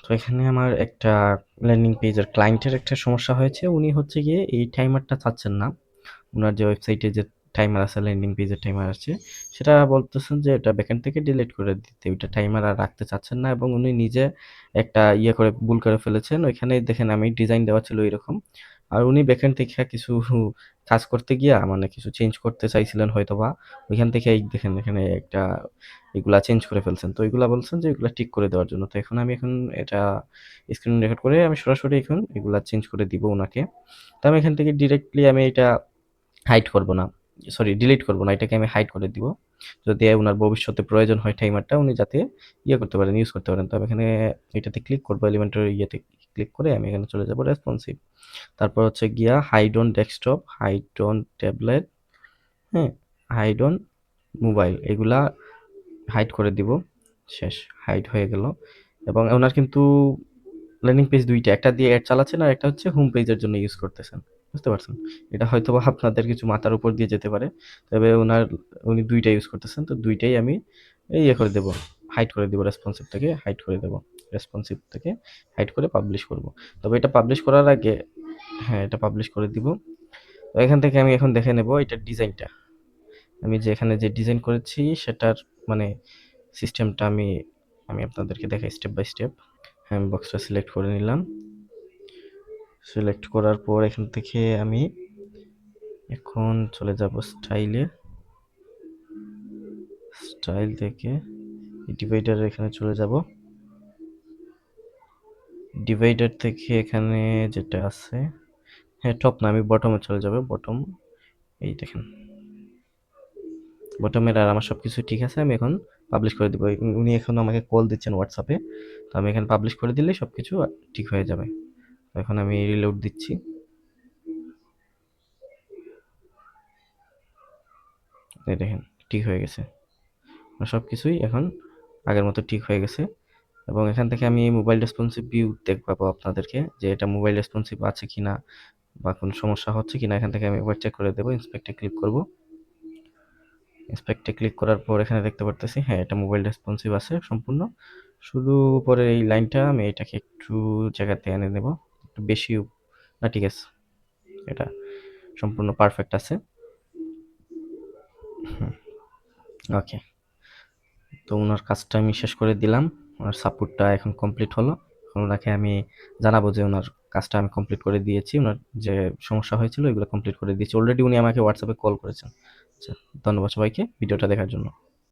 তো এখানে আমার একটা ল্যান্ডিং পেজের ক্লায়েন্টের একটা সমস্যা হয়েছে। উনি হচ্ছে গিয়ে এই টাইমারটা চাচ্ছেন না। উনার যে ওয়েবসাইটে যে টাইমার আছে, ল্যান্ডিং পেজের টাইমার আছে, সেটা বলতেছেন যে এটা ব্যাকএন্ড থেকে ডিলিট করে দিতে। ওইটা টাইমার আর রাখতে চাচ্ছেন না এবং উনি নিজে একটা করে ভুল করে ফেলেছেন। ওইখানে দেখেন আমি ডিজাইন দেওয়া ছিল এরকম। আর উনি ব্যাকএন্ড থেকে কিছু কাজ করতে গিয়া মানে কিছু চেঞ্জ করতে চাইছিলেন হয়তোবা। ওইখান থেকে এই দেখেন এখানে একটা এগুলা চেঞ্জ করে ফেলছেন। তো এগুলা বলছেন যে এগুলা ঠিক করে দেওয়ার জন্য। তো এখন আমি এটা স্ক্রিন রেকর্ড করে আমি সরাসরি এখন এগুলা চেঞ্জ করে দিব উনাকে। তো আমি এখান থেকে ডিরেক্টলি আমি এটা হাইড করব না। সরি, ডিলিট করব না। এটাকে আমি হাইড করে দিব। যদি উনার ভবিষ্যতে প্রয়োজন হয় টাইমারটা উনি যাতে করতে পারেন, ইউজ করতে পারেন। তো আমি এখানে এটাতে ক্লিক করব, এলিমেন্টর ইয়েতে ক্লিক করে আমি এখানে চলে যাব রেসপন্সিভ। তারপর হচ্ছে গিয়া hide on desktop, hide on tablet, হ্যাঁ? হাইড অন মোবাইল, এগুলা হাইড করে দিব। শেষ। হাইড হয়ে গেল। এবং উনার কিন্তু ল্যান্ডিং পেজ ২ টা। একটা দিয়ে এড চালাচ্ছেন আর একটা হচ্ছে হোম পেজের জন্য ইউজ করতেছেন। বুঝতে পারছেন? এটা হয়তোবা আপনাদের কিছু মাথার উপর দিয়ে যেতে পারে। তবে উনি ২ টা ইউজ করতেছেন। তো ২ টাই আমি করে দেব। হাইড করে দিব, রেসপন্সিভ থেকে হাইড করে দেব। রেসপন্সিভ থেকে হাইড করে পাবলিশ করব। তবে এটা পাবলিশ করার আগে, হ্যাঁ, এটা পাবলিশ করে দিব। তো এখান থেকে আমি এখন দেখে নেব এটার ডিজাইনটা। আমি যে এখানে যে ডিজাইন করেছি সেটার মানে সিস্টেমটা আমি আমি আপনাদেরকে দেখাই স্টেপ বাই স্টেপ। হ্যাঁ, আমি বক্সটা সিলেক্ট করে নিলাম। সিলেক্ট করার পর এখান থেকে আমি এখন চলে যাব স্টাইলে। স্টাইল থেকে ডিভাইডার এখানে চলে যাব। ডিভাইডার থেকে এখানে যেটা আছে, হ্যাঁ, টপ না, আমি বটমে চলে যাব। বটম, এই দেখেন বটমের আর আমার সবকিছু ঠিক আছে। আমি এখন পাবলিশ করে দিব। উনি এখন আমাকে কল দিচ্ছেন হোয়াটসঅ্যাপে। তো আমি এখানে পাবলিশ করে দিলেই সবকিছু ঠিক হয়ে যাবে। এখন আমি রিলোড দিচ্ছি। এই দেখেন ঠিক হয়ে গেছে। সব কিছুই এখন আগের মতো ঠিক হয়ে গেছে। এবং এখান থেকে আমি মোবাইল রেসপন্সিভ ভিউ দেখাবো আপনাদেরকে যে এটা মোবাইল রেসপন্সিভ আছে কিনা বা কোনো সমস্যা হচ্ছে কিনা। এখান থেকে আমি একবার চেক করে দেবো। ইন্সপেক্টে ক্লিক করব। ইন্সপেক্টে ক্লিক করার পর এখানে দেখতে পারতেছি হ্যাঁ, এটা মোবাইল রেসপন্সিভ আছে সম্পূর্ণ। শুধু উপরের এই লাইনটা আমি এটাকে একটু জায়গাতে এনে নেব, একটু বেশি না, ঠিক আছে, এটা সম্পূর্ণ পারফেক্ট আছে। ওকে, তো ওনার কাজটা আমি শেষ করে দিলাম। ওনার সাপোর্টটা এখন কমপ্লিট হলো। এখন ওনাকে আমি জানাবো যে ওনার কাজটা আমি কমপ্লিট করে দিয়েছি। ওনার যে সমস্যা হয়েছিল এগুলো কমপ্লিট করে দিয়েছি। অলরেডি উনি আমাকে হোয়াটসঅ্যাপে কল করেছেন। আচ্ছা, ধন্যবাদ সবাইকে ভিডিওটা দেখার জন্য।